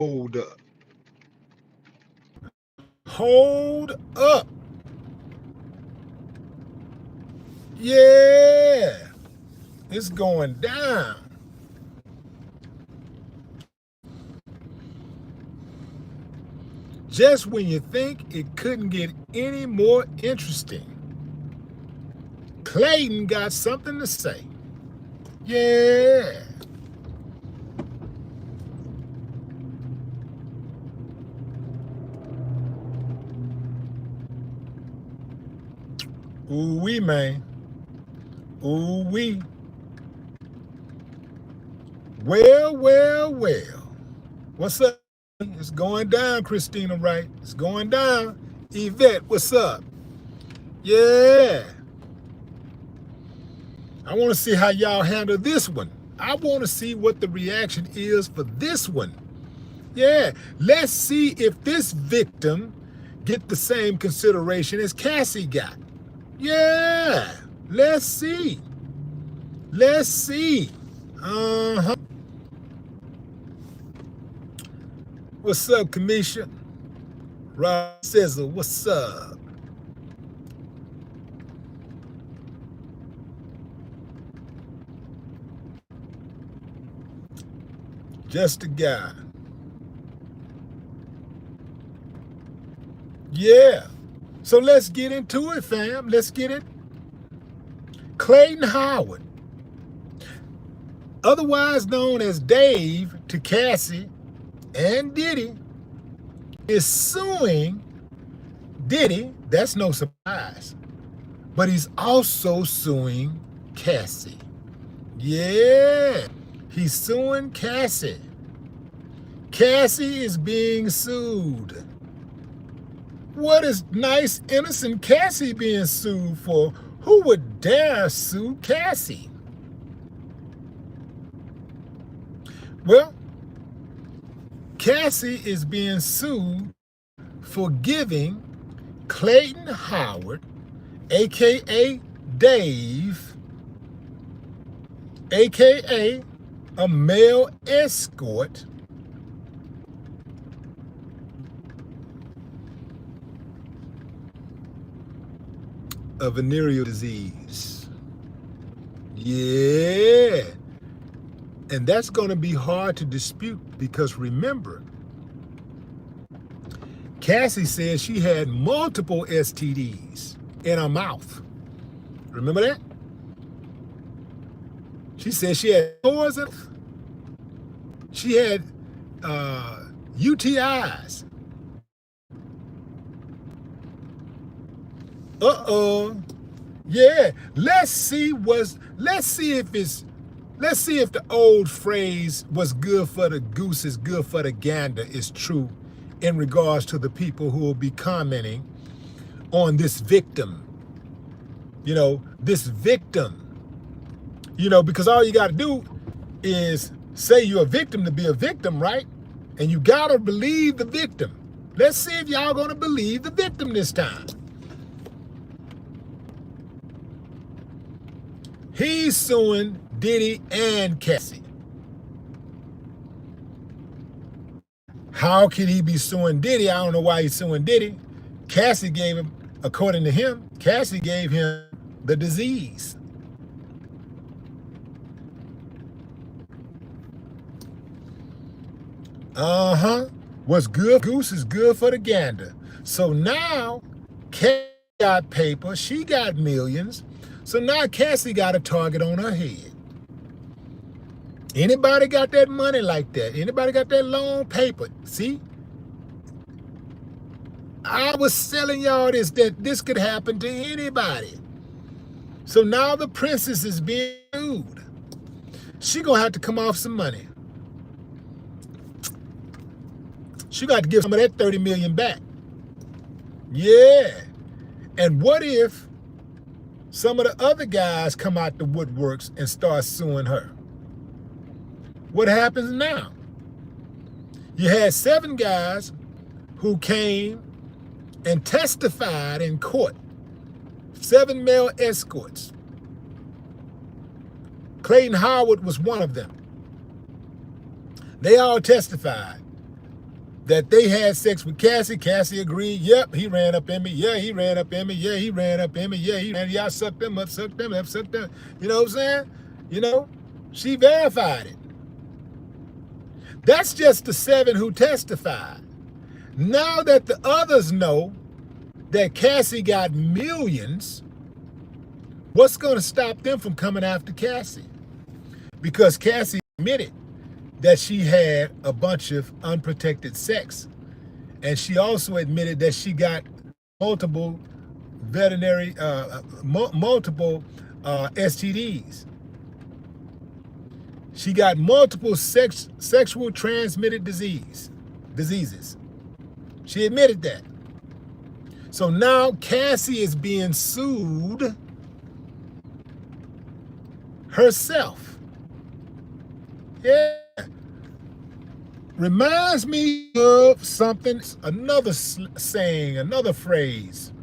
Hold up. Hold up. Yeah. It's going down. Just when you think it couldn't get any more interesting, Clayton got something to say. Yeah. Ooh-wee, man. Ooh-wee. Well, well, well. What's up? It's going down, Christina Wright. It's going down. Yvette, what's up? Yeah. I want to see how y'all handle this one. I want to see what the reaction is for this one. Yeah. Let's see if this victim get the same consideration as Cassie got. Yeah. Let's see. Let's see. Uh-huh. What's up, Kamisha? Rob Sizzle, what's up? Just a guy. Yeah. So let's get into it, fam. Let's get it. Clayton Howard, otherwise known as Dave to Cassie and Diddy, is suing Diddy. That's no surprise. But he's also suing Cassie. Yeah. He's suing Cassie. Cassie is being sued. What is nice, innocent Cassie being sued for? Who would dare sue Cassie? Well, Cassie is being sued for giving Clayton Howard, aka Dave, aka a male escort, a venereal disease. Yeah. And that's going to be hard to dispute because remember, Cassie said she had multiple STDs in her mouth. Remember that? She said she had sores. She had UTIs. Uh-oh. Yeah. Let's see if the old phrase "what's good for the goose is good for the gander" is true in regards to the people who will be commenting on this victim. You know, this victim. You know, because all you got to do is say you're a victim to be a victim, right? And you got to believe the victim. Let's see if y'all going to believe the victim this time. He's suing Diddy and Cassie. How can he be suing Diddy? I don't know why he's suing Diddy. Cassie gave him, according to him, Cassie gave him the disease. Uh-huh. What's good for the goose is good for the gander. So now Cassie got paper, she got millions. So now Cassie got a target on her head. Anybody got that money like that? Anybody got that long paper? See? I was telling y'all that this could happen to anybody. So now the princess is being sued. She gonna have to come off some money. She got to give some of that 30 million back. Yeah. And what if some of the other guys come out the woodworks and start suing her? What happens now? You had 7 guys who came and testified in court. 7 male escorts. Clayton Howard was one of them. They all testified. that they had sex with Cassie. Cassie agreed. Yep, he ran up in me. Yeah, he ran up in me. Yeah, he ran up in me. Yeah, he ran. Yeah, I sucked them up, sucked them up, sucked them. You know what I'm saying? You know, she verified it. That's just the 7 who testified. Now that the others know that Cassie got millions, what's going to stop them from coming after Cassie? Because Cassie admitted that she had a bunch of unprotected sex. And she also admitted that she got multiple STDs. She got multiple sexual transmitted diseases. She admitted that. So now Cassie is being sued herself. Yeah. Reminds me of something, another saying, another phrase.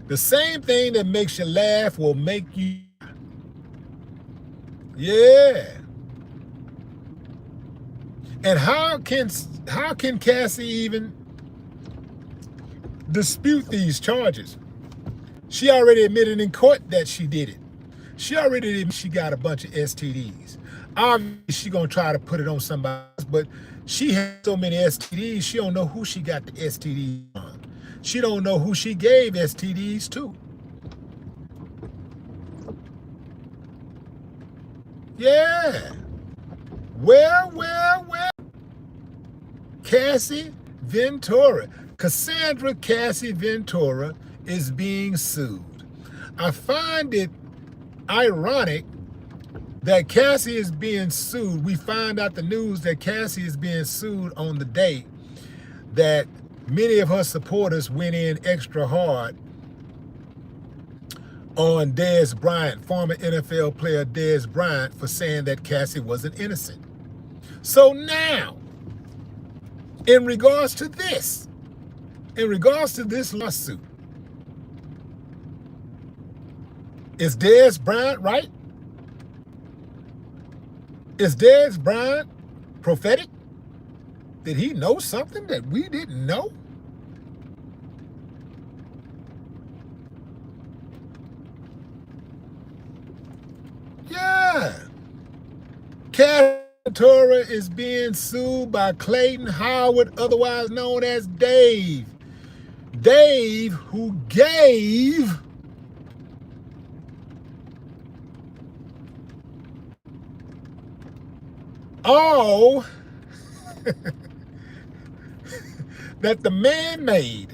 The same thing that makes you laugh will make you. Yeah. And how can Cassie even dispute these charges? She already admitted in court that she did it. She already admitted she got a bunch of STDs. Obviously, she's going to try to put it on somebody else, but she has so many STDs, she don't know who she got the STDs on. She don't know who she gave STDs to. Yeah. Well. Cassie Ventura, Cassandra Cassie Ventura is being sued. I find it ironic that Cassie is being sued. We find out the news that Cassie is being sued on the day that many of her supporters went in extra hard on Dez Bryant, former NFL player Dez Bryant, for saying that Cassie wasn't innocent. So now, in regards to this lawsuit, is Dez Bryant right? Is Dez Bryant prophetic? Did he know something that we didn't know? Yeah. Cassie Ventura is being sued by Clayton Howard, otherwise known as Dave. Dave, who gave all that the man made.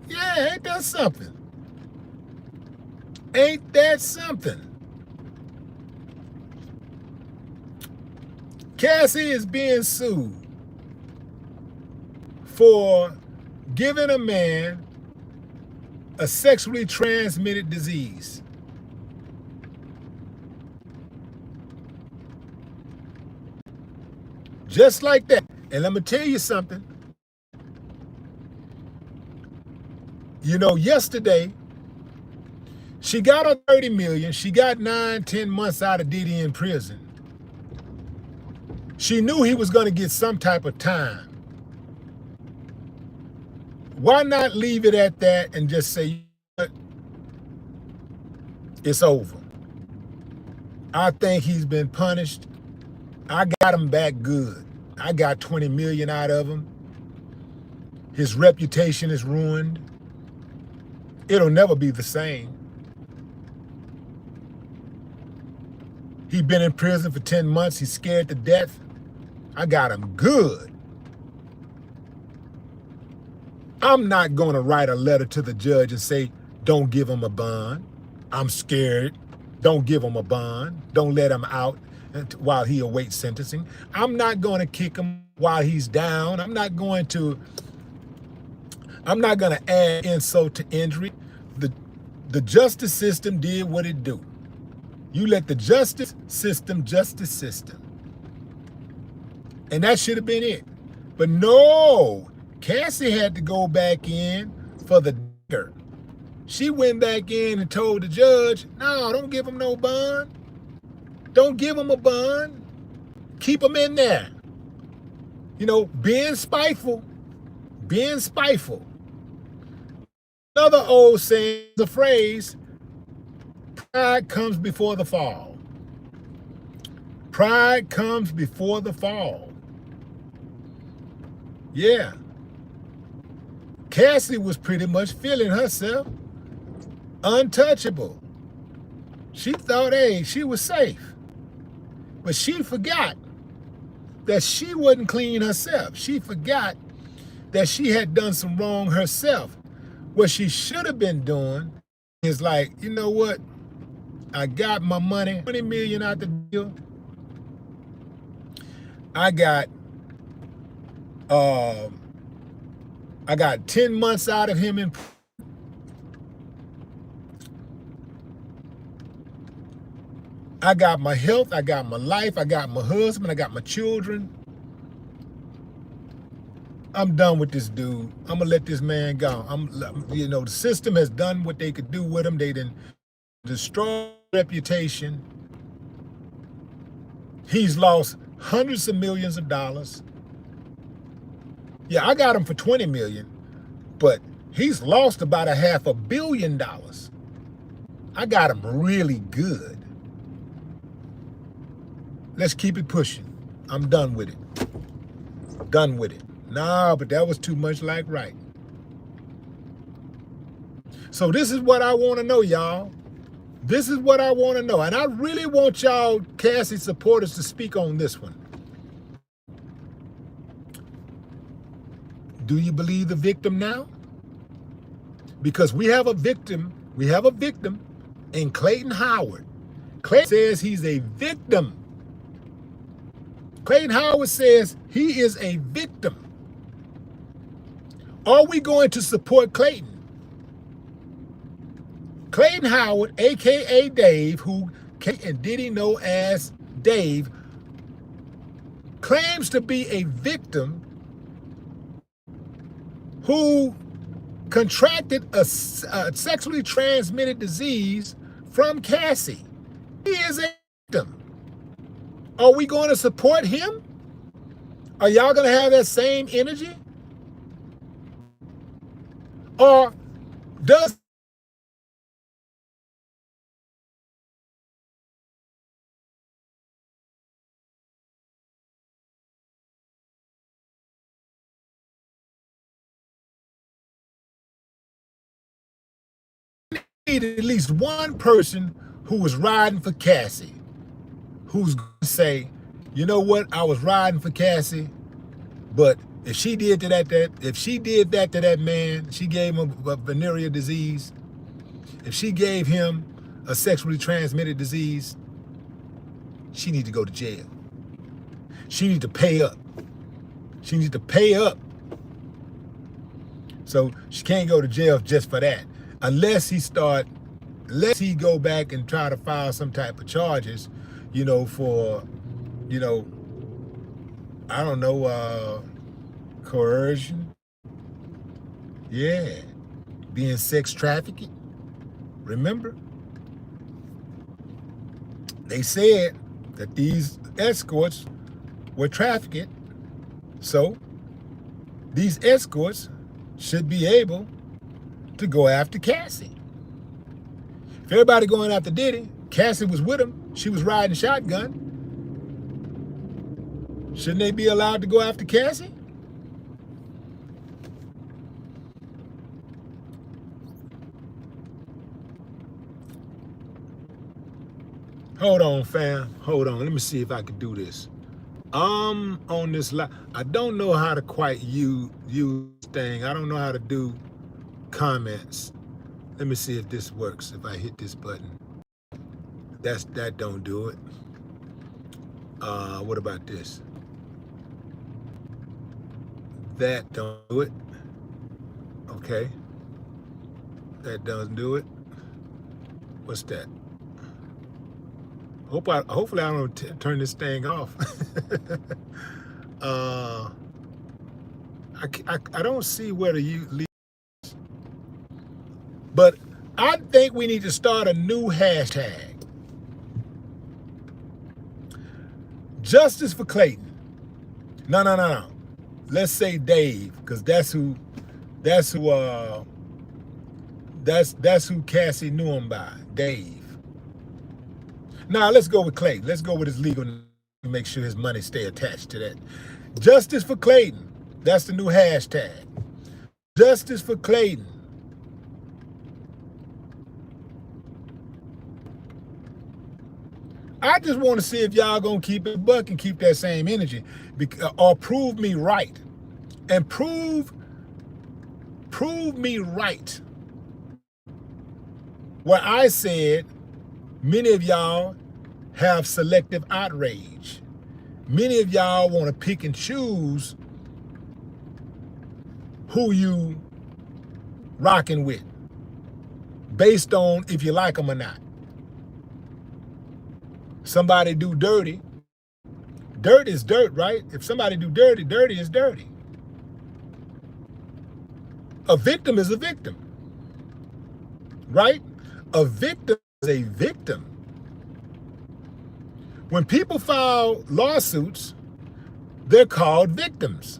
Yeah, ain't that something? Ain't that something? Cassie is being sued for giving a man a sexually transmitted disease. Just like that. And let me tell you something. You know, yesterday, she got her 30 million. She got 9-10 months out of Diddy in prison. She knew he was going to get some type of time. Why not leave it at that and just say, it's over? I think he's been punished. I got him back good. I got 20 million out of him. His reputation is ruined. It'll never be the same. He's been in prison for 10 months. He's scared to death. I got him good. I'm not going to write a letter to the judge and say, don't give him a bond. I'm scared. Don't give him a bond. Don't let him out while he awaits sentencing. I'm not going to kick him while he's down. I'm not going to add insult to injury. The justice system did what it do. You let the justice system. And that should have been it. But no, Cassie had to go back in for the dirt. She went back in and told the judge, no, don't give him no bond. Don't give him a bond. Keep him in there. You know, being spiteful. Being spiteful. Another old saying, the phrase, pride comes before the fall. Pride comes before the fall. Yeah. Cassie was pretty much feeling herself untouchable. She thought, hey, she was safe. But she forgot that she wasn't clean herself. She forgot that she had done some wrong herself. What she should have been doing is like, you know what? I got my money, 20 million out the deal. I got 10 months out of him in I got my health, I got my life, I got my husband, I got my children. I'm done with this dude. I'm gonna let this man go. You know, the system has done what they could do with him. They didn't destroy reputation. He's lost hundreds of millions of dollars. Yeah, I got him for 20 million, but he's lost about $500 million. I got him really good. Let's keep it pushing. I'm done with it. Done with it. Nah, but that was too much like right. So this is what I want to know, y'all. This is what I want to know. And I really want y'all, Cassie supporters, to speak on this one. Do you believe the victim now? Because we have a victim in Clayton Howard. Clayton says he's a victim. Clayton Howard says he is a victim. Are we going to support Clayton? Clayton Howard, AKA Dave, who and Diddy know as Dave, claims to be a victim who contracted a sexually transmitted disease from Cassie. He is a victim. Are we going to support him? Are y'all going to have that same energy? Or does need at least one person who was riding for Cassie, who's going to say, you know what, I was riding for Cassie, but if she did that to that man, she gave him a venereal disease, if she gave him a sexually transmitted disease, she needs to go to jail. She needs to pay up. She needs to pay up. So she can't go to jail just for that. Unless he go back and try to file some type of charges, you know, for, you know, I don't know, coercion. Yeah. Being sex trafficking. Remember? They said that these escorts were trafficked. So these escorts should be able to go after Cassie. If everybody going after Diddy, Cassie was with him. She was riding shotgun. Shouldn't they be allowed to go after Cassie? Hold on, fam. Hold on. Let me see if I can do this. On this live. I don't know how to quite use thing. I don't know how to do comments. Let me see if this works. If I hit this button. That don't do it. What about this? That don't do it. Okay. That doesn't do it. What's that? Hopefully I don't turn this thing off. I don't see where to leave. But I think we need to start a new hashtag. Justice for Clayton. No. Let's say Dave, because that's who Cassie knew him by. Dave. Now let's go with Clayton. Let's go with his legal name to make sure his money stay attached to that. Justice for Clayton. That's the new hashtag. Justice for Clayton. I just want to see if y'all gonna keep it buck and keep that same energy, or prove me right, and prove me right. What I said, many of y'all have selective outrage. Many of y'all want to pick and choose who you rocking with, based on if you like them or not. Somebody do dirty. Dirt is dirt, right? If somebody do dirty, dirty is dirty. A victim is a victim, right? A victim is a victim. When people file lawsuits, they're called victims.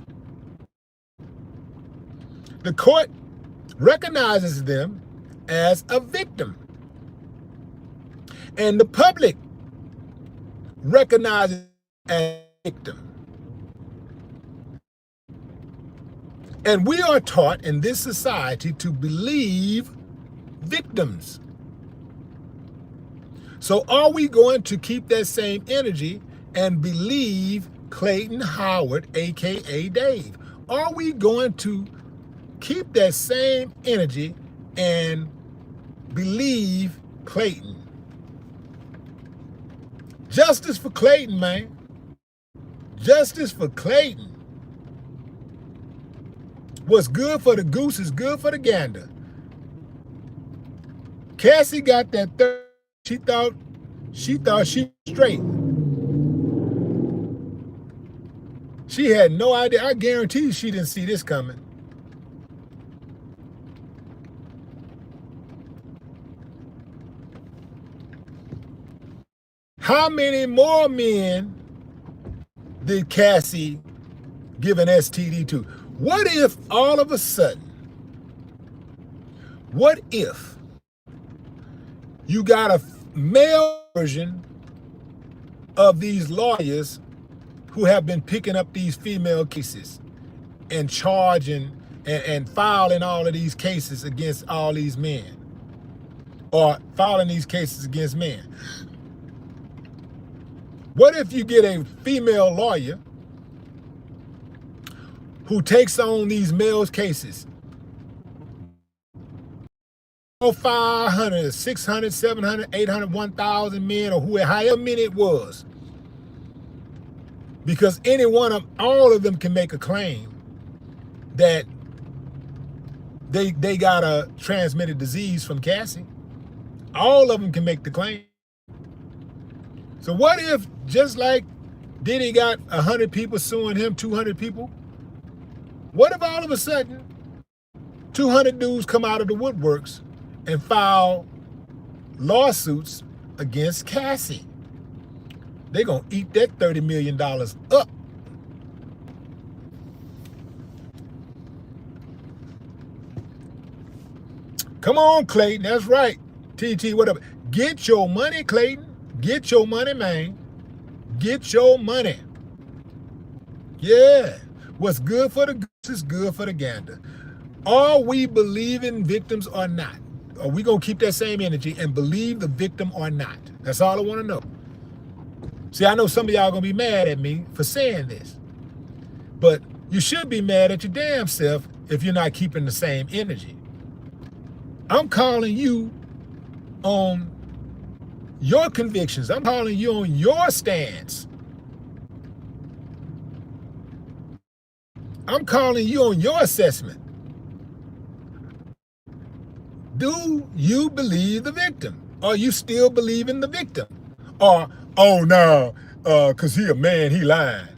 The court recognizes them as a victim. And the public recognizes as a victim. And we are taught in this society to believe victims. So are we going to keep that same energy and believe Clayton Howard, AKA Dave? Are we going to keep that same energy and believe Clayton? Justice for Clayton, man. Justice for Clayton. What's good for the goose is good for the gander. Cassie got that third. She thought she was straight. She had no idea. I guarantee she didn't see this coming. How many more men did Cassie give an STD to? What if all of a sudden, what if you got a male version of these lawyers who have been picking up these female cases and charging and filing all of these cases against all these men, or filing these cases against men? What if you get a female lawyer who takes on these males' cases? 500, 600, 700, 800, 1,000 men, or however many it was. Because all of them can make a claim that they got a transmitted disease from Cassie. All of them can make the claim. So what if, just like Diddy got 100 people suing him, 200 people, what if all of a sudden 200 dudes come out of the woodworks and file lawsuits against Cassie? They're going to eat that $30 million up. Come on, Clayton. That's right. TT, whatever. Get your money, Clayton. Get your money, man. Get your money. Yeah. What's good for the goose is good for the gander. Are we believing victims or not? Are we going to keep that same energy and believe the victim or not? That's all I want to know. See, I know some of y'all going to be mad at me for saying this, but you should be mad at your damn self if you're not keeping the same energy. I'm calling you on your convictions. I'm calling you on your stance. I'm calling you on your assessment. Do you believe the victim? Or you still believe in the victim? Or, oh no, because he a man, he lied.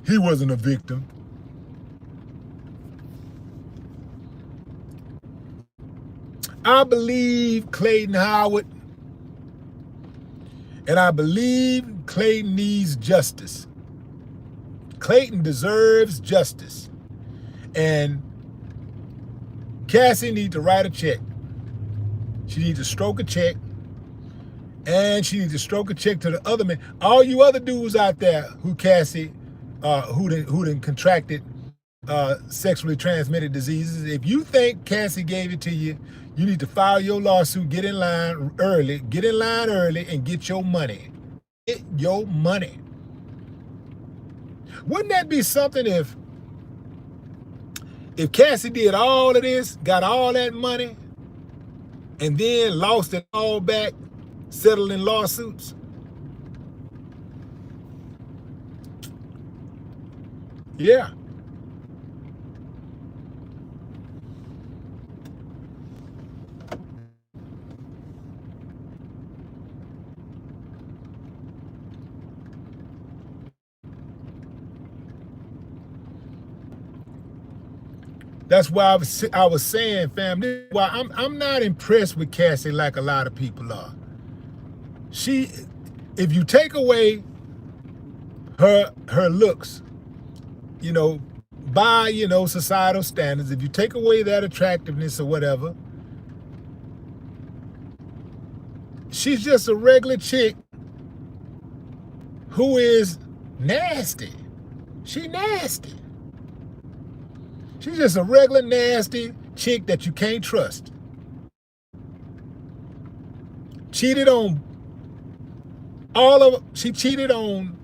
He wasn't a victim. I believe Clayton Howard, and I believe Clayton needs justice. Clayton deserves justice. And Cassie needs to write a check. She needs to stroke a check. And she needs to stroke a check to the other men. All you other dudes out there who Cassie, who done contracted sexually transmitted diseases, if you think Cassie gave it to you, you need to file your lawsuit, get in line early, and get your money. Get your money. Wouldn't that be something if Cassie did all of this, got all that money, and then lost it all back, settled in lawsuits? Yeah. That's why I was saying, fam, this is why I'm not impressed with Cassie like a lot of people are. If you take away her looks, by, societal standards, if you take away that attractiveness or whatever, she's just a regular chick who is nasty. She nasty. She's just a regular nasty chick that you can't trust. Cheated on she cheated on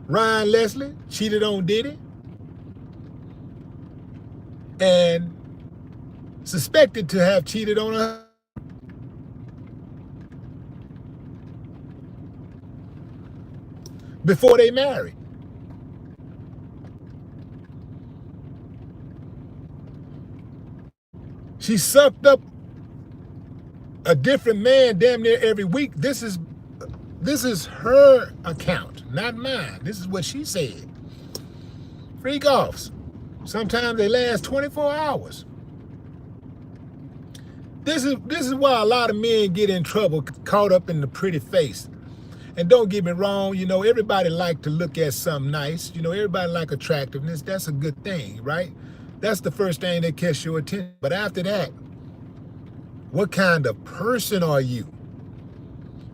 Ryan Leslie, cheated on Diddy, and suspected to have cheated on her before they married. She sucked up a different man damn near every week. This is her account, not mine. This is what she said. Freak offs. Sometimes they last 24 hours. This is why a lot of men get in trouble, caught up in the pretty face. And don't get me wrong, everybody like to look at something nice. Everybody like attractiveness. That's a good thing, right? That's the first thing that catches your attention. But after that, what kind of person are you?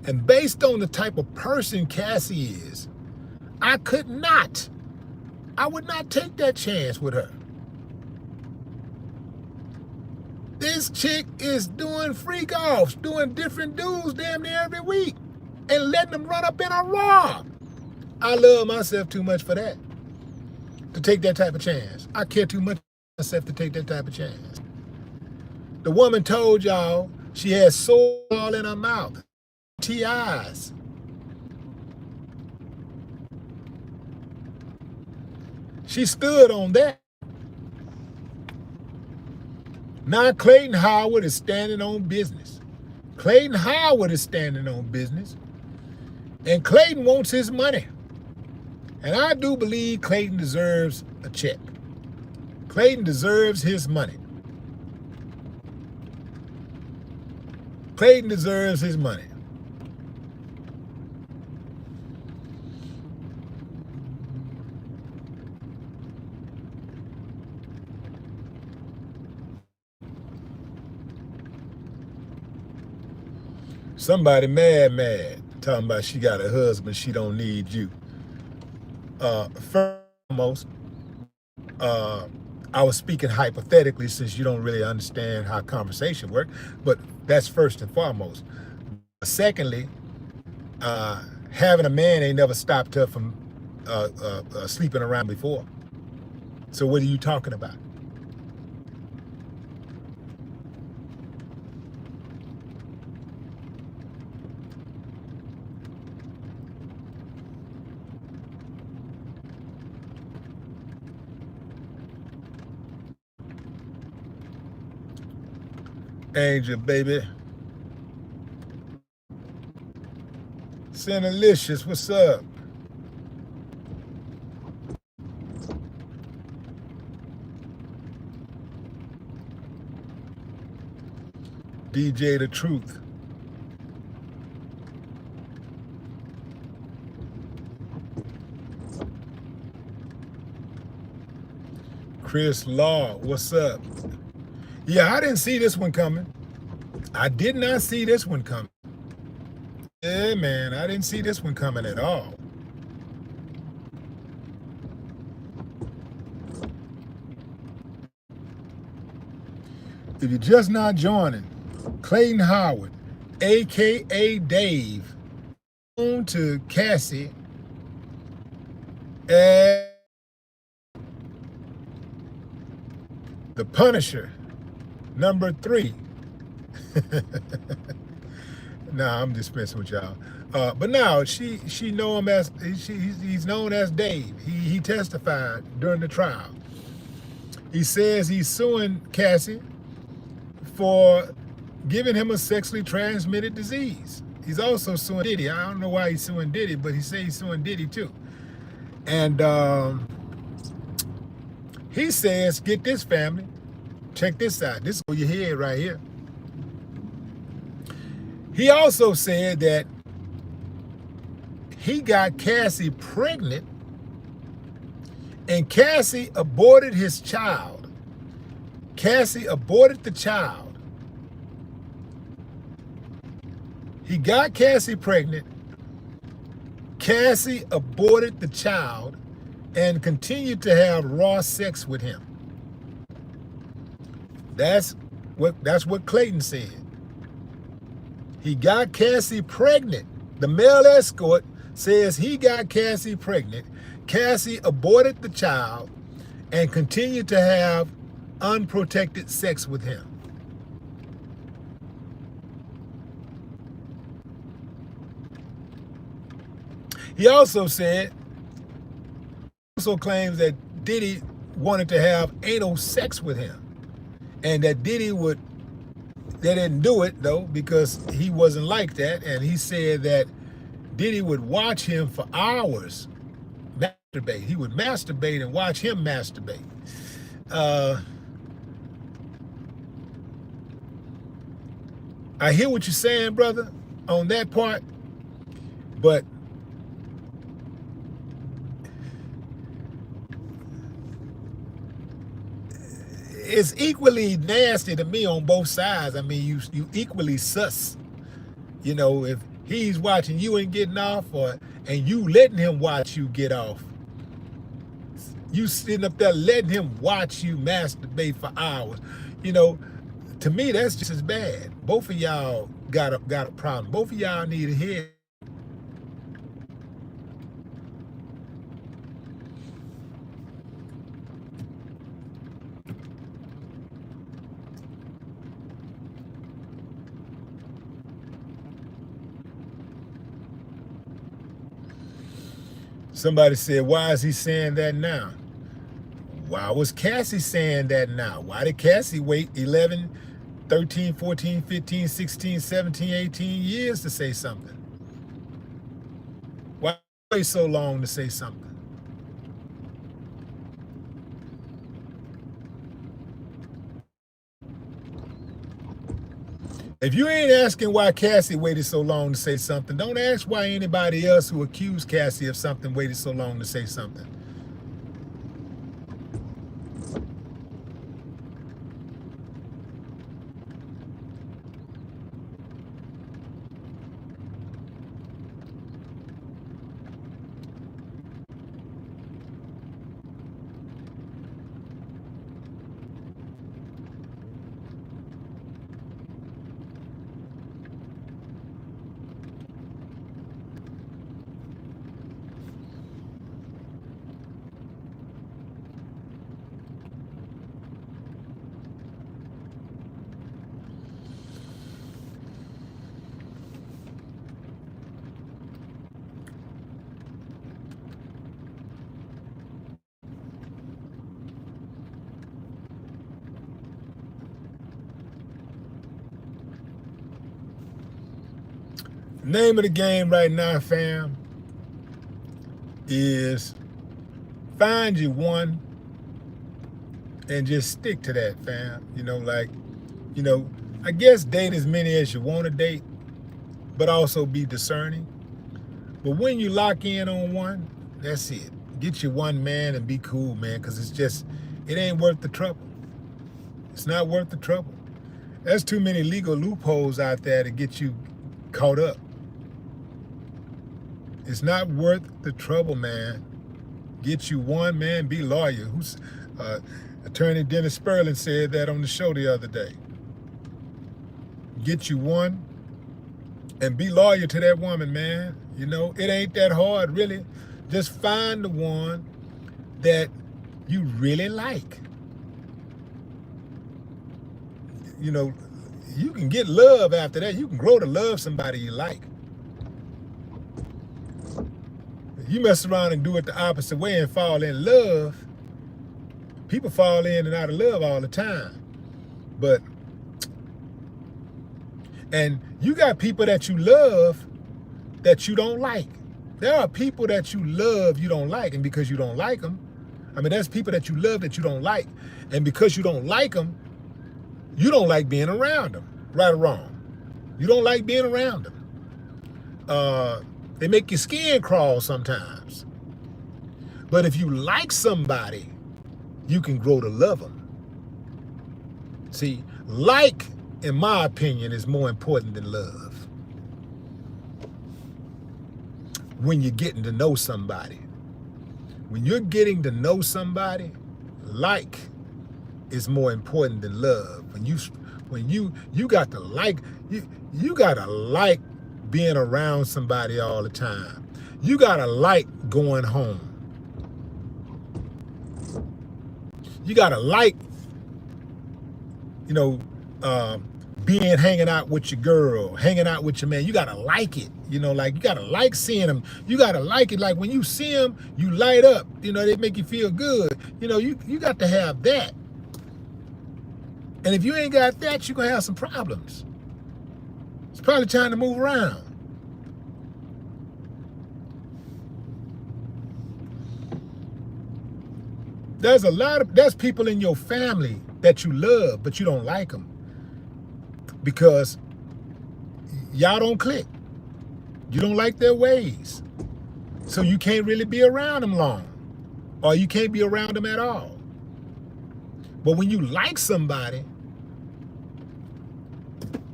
And based on the type of person Cassie is, I would not take that chance with her. This chick is doing freak offs, doing different dudes damn near every week, and letting them run up in a raw. I love myself too much for that, to take that type of chance. I care too much for myself to take that type of chance. The woman told y'all she had sores all in her mouth, TIs. She stood on that. Now Clayton Howard is standing on business. Clayton Howard is standing on business. And Clayton wants his money. And I do believe Clayton deserves a check. Clayton deserves his money. Clayton deserves his money. Somebody mad, talking about she got a husband, she don't need you. Foremost, I was speaking hypothetically since you don't really understand how conversation works, but that's first and foremost. Secondly, having a man ain't never stopped her from sleeping around before. So what are you talking about? Angel, baby. Sinalicious, what's up? DJ the Truth. Chris Law, what's up? Yeah, I didn't see this one coming. I did not see this one coming. Yeah, man, I didn't see this one coming at all. If you're just not joining, Clayton Howard, a.k.a. Dave, on to Cassie, and the Punisher, number 3. Nah, I'm just messing with y'all. But now she know him as he's known as Dave. He testified during the trial. He says he's suing Cassie for giving him a sexually transmitted disease. He's also suing Diddy. I don't know why he's suing Diddy, but he says he's suing Diddy too. And he says, get this, family. Check this out. This is where your head right here. He also said that he got Cassie pregnant and Cassie aborted his child. Cassie aborted the child. He got Cassie pregnant. Cassie aborted the child and continued to have raw sex with him. That's what Clayton said. He got Cassie pregnant. The male escort says he got Cassie pregnant. Cassie aborted the child and continued to have unprotected sex with him. He also claims that Diddy wanted to have anal sex with him, and that Diddy they didn't do it though because he wasn't like that, and he said that Diddy would watch him for hours masturbate. He would masturbate and watch him masturbate. I hear what you're saying, brother, on that part, but it's equally nasty to me on both sides. I mean, you equally sus. You know, if he's watching you and getting off, and you letting him watch you get off. You sitting up there letting him watch you masturbate for hours. You know, to me, that's just as bad. Both of y'all got a problem. Both of y'all need a head. Somebody said, why is he saying that now? Why was Cassie saying that now? Why did Cassie wait 11, 13, 14, 15, 16, 17, 18 years to say something? Why wait so long to say something? If you ain't asking why Cassie waited so long to say something, don't ask why anybody else who accused Cassie of something waited so long to say something. Name of the game right now, fam, is find you one and just stick to that, fam. You know, like, you know, I guess date as many as you want to date, but also be discerning. But when you lock in on one, that's it. Get you one man and be cool, man, because it ain't worth the trouble. It's not worth the trouble. There's too many legal loopholes out there to get you caught up. It's not worth the trouble, man. Get you one man, be loyal. Attorney Dennis Sperling said that on the show the other day. Get you one and be loyal to that woman, man. You know, it ain't that hard, really. Just find the one that you really like. You know, you can get love after that. You can grow to love somebody you like. You mess around and do it the opposite way and fall in love. People fall in and out of love all the time. And you got people that you love that you don't like. There are people that you love you don't like, and because you don't like them, there's people that you love that you don't like, and because you don't like them, you don't like being around them, right or wrong. You don't like being around them. They make your skin crawl sometimes. But if you like somebody, you can grow to love them. See, like, in my opinion, is more important than love. When you're getting to know somebody. When you're getting to know somebody, like is more important than love. When you got to like, you gotta like being around somebody all the time. You gotta like going home. You gotta like, hanging out with your girl, hanging out with your man. You gotta like it. You gotta like seeing them. You gotta like it. Like when you see them, you light up. They make you feel good. You got to have that. And if you ain't got that, you're gonna have some problems. It's probably time to move around. There's people in your family that you love, but you don't like them because y'all don't click. You don't like their ways. So you can't really be around them long, or you can't be around them at all. But when you like somebody,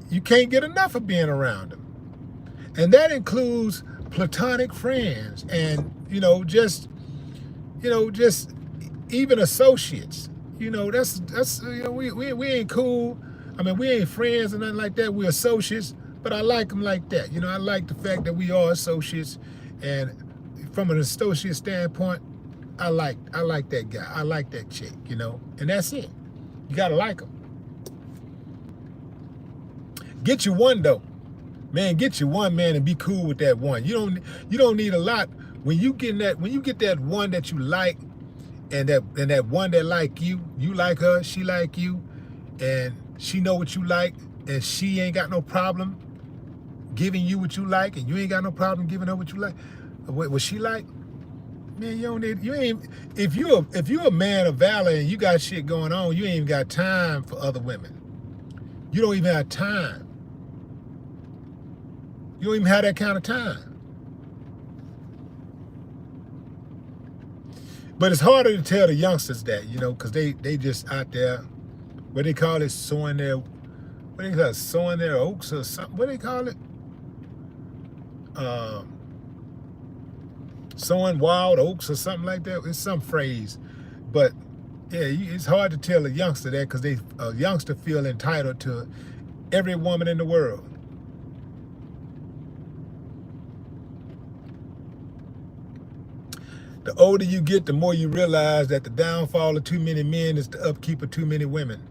you can't get enough of being around them. And that includes platonic friends and, just even associates. We ain't cool. We ain't friends or nothing like that. We're associates, but I like them like that. I like the fact that we are associates, and from an associate standpoint, I like that guy. I like that chick, and that's it. You gotta like them. Get you one though, man. Get you one, man, and be cool with that one. You don't need a lot. When you get that one that you like, and that one that like you like her, she like you, and she know what you like, and she ain't got no problem giving you what you like, and you ain't got no problem giving her what you like. What she like, man, if you're a man of valor and you got shit going on, you ain't even got time for other women. You don't even have time. You don't even have that kind of time. But it's harder to tell the youngsters that, because they just out there, what they call it, sowing their oats or something. What do they call it? Sowing wild oats or something like that. It's some phrase. But yeah, it's hard to tell a youngster that because a youngster feel entitled to every woman in the world. The older you get, the more you realize that the downfall of too many men is the upkeep of too many women.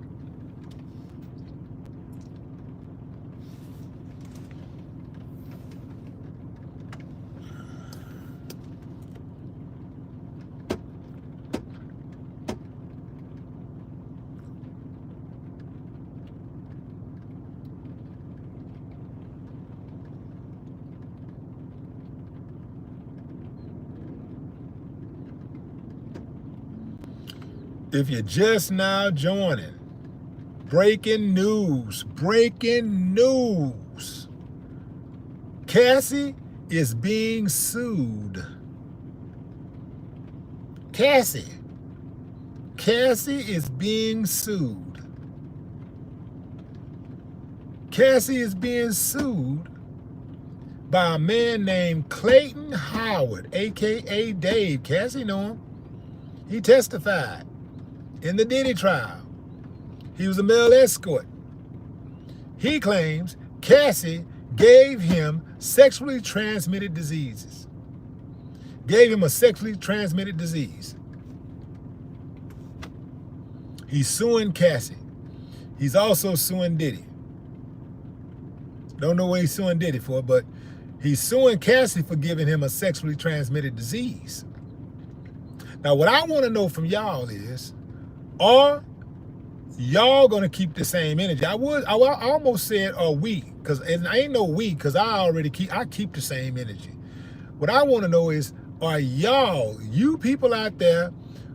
If you're just now joining, Breaking news. Breaking news. Cassie is being sued. Cassie is being sued. Cassie is being sued by a man named Clayton Howard, a.k.a. Dave. Cassie know him. He testified in the Diddy trial. He was a male escort. He claims Cassie gave him sexually transmitted diseases. Gave him a sexually transmitted disease. He's suing Cassie. He's also suing Diddy. Don't know what he's suing Diddy for, but he's suing Cassie for giving him a sexually transmitted disease. Now, what I want to know from y'all is, are y'all gonna keep the same energy? I almost said, are we? Because I ain't no we, because I keep the same energy. What I want to know is, are y'all, you people out there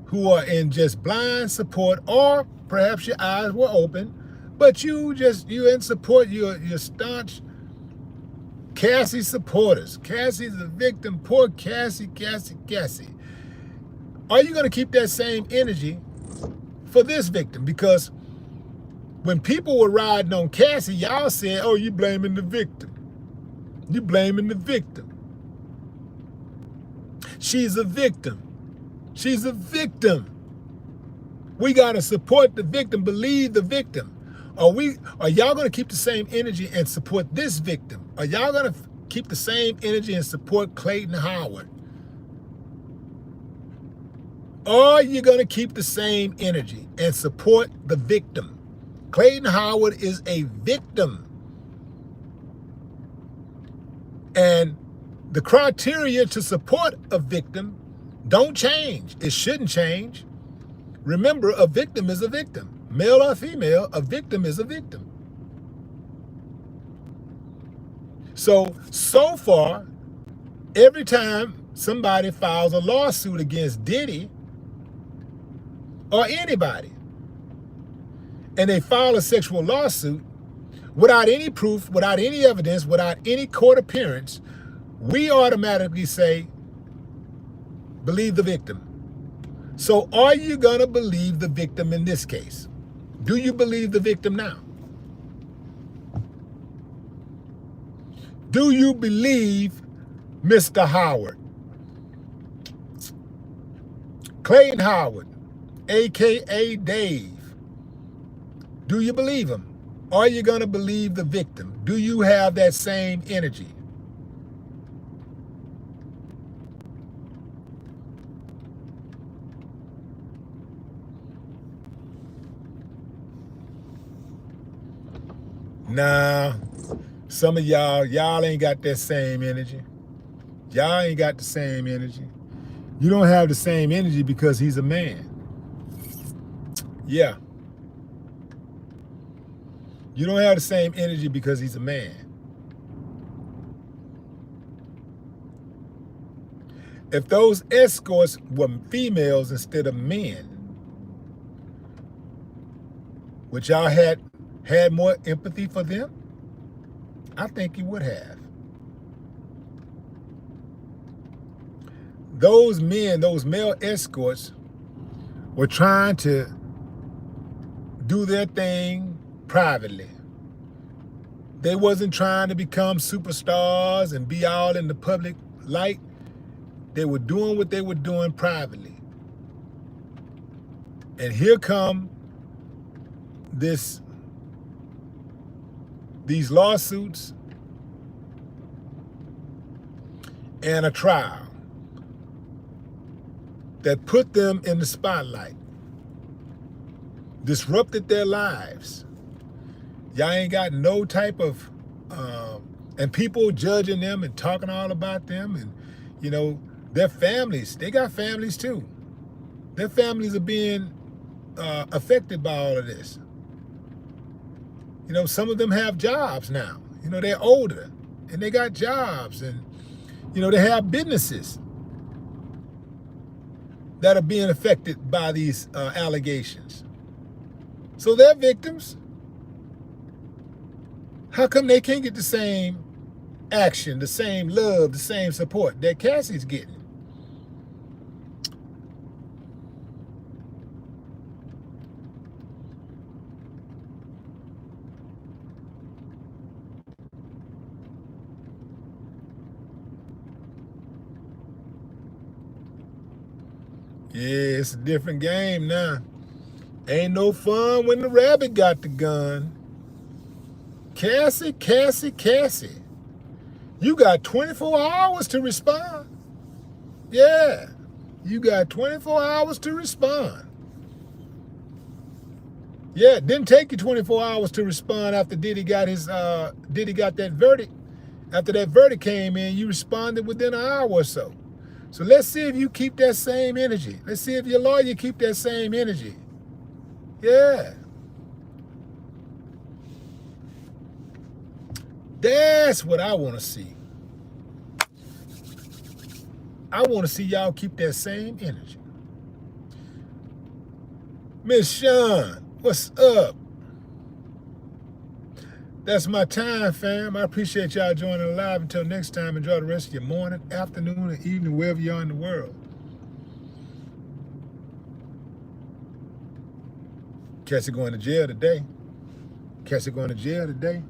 who are in just blind support, or perhaps your eyes were open, but you're in support, you're staunch Cassie supporters. Cassie's a victim. Poor Cassie. Are you going to keep that same energy for this victim? Because when people were riding on Cassie, y'all said, oh, you blaming the victim. You blaming the victim. She's a victim. She's a victim. We got to support the victim, believe the victim. Are y'all going to keep the same energy and support this victim? Are y'all going to keep the same energy and support Clayton Howard? Are you going to keep the same energy and support the victim? Clayton Howard is a victim. And the criteria to support a victim don't change. It shouldn't change. Remember, a victim is a victim. Male or female, a victim is a victim. So far, every time somebody files a lawsuit against Diddy or anybody, and they file a sexual lawsuit without any proof, without any evidence, without any court appearance, we automatically say, believe the victim. So are you gonna believe the victim in this case? Do you believe the victim now? Do you believe Mr. Howard? Clayton Howard, a.k.a. Dave. Do you believe him? Are you gonna believe the victim? Do you have that same energy? Nah, some of y'all ain't got that same energy. Y'all ain't got the same energy. You don't have the same energy because he's a man. Yeah. You don't have the same energy because he's a man. If those escorts were females instead of men, would y'all had more empathy for them? I think you would have. Those men, those male escorts, were trying to do their thing privately. They wasn't trying to become superstars and be all in the public light. They were doing what they were doing privately. And here come these lawsuits and a trial that put them in the spotlight, disrupted their lives. Y'all ain't got no type of, and people judging them and talking all about them, and you know, their families, they got families too. Their families are being affected by all of this. You know, some of them have jobs now. You know, they're older and they got jobs, and, you know, they have businesses that are being affected by these allegations. So they're victims. How come they can't get the same action, the same love, the same support that Cassie's getting? Yeah, it's a different game now. Ain't no fun when the rabbit got the gun. Cassie, Cassie, Cassie. You got 24 hours to respond. Yeah, you got 24 hours to respond. Yeah, it didn't take you 24 hours to respond after Diddy got that verdict. After that verdict came in, you responded within an hour or so. So let's see if you keep that same energy. Let's see if your lawyer keep that same energy. Yeah. That's what I want to see. I want to see y'all keep that same energy. Miss Sean, what's up? That's my time, fam. I appreciate y'all joining live. Until next time, enjoy the rest of your morning, afternoon, and evening, wherever you are in the world. Cassie going to jail today. Cassie going to jail today.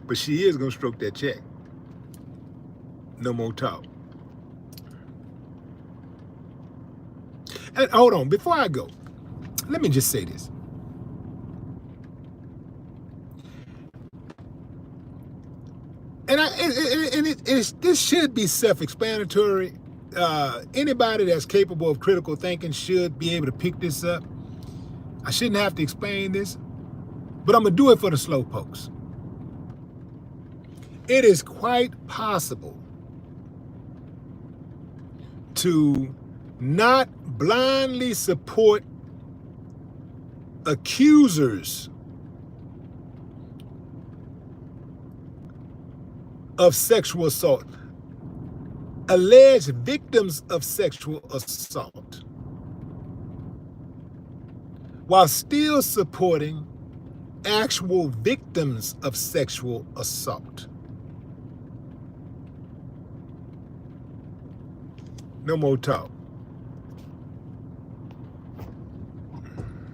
But she is going to stroke that check. No more talk. And hold on, before I go, let me just say this. This should be self-explanatory. Anybody that's capable of critical thinking should be able to pick this up. I shouldn't have to explain this, but I'm going to do it for the slowpokes. It is quite possible to not blindly support accusers of sexual assault, alleged victims of sexual assault, while still supporting actual victims of sexual assault. No more talk.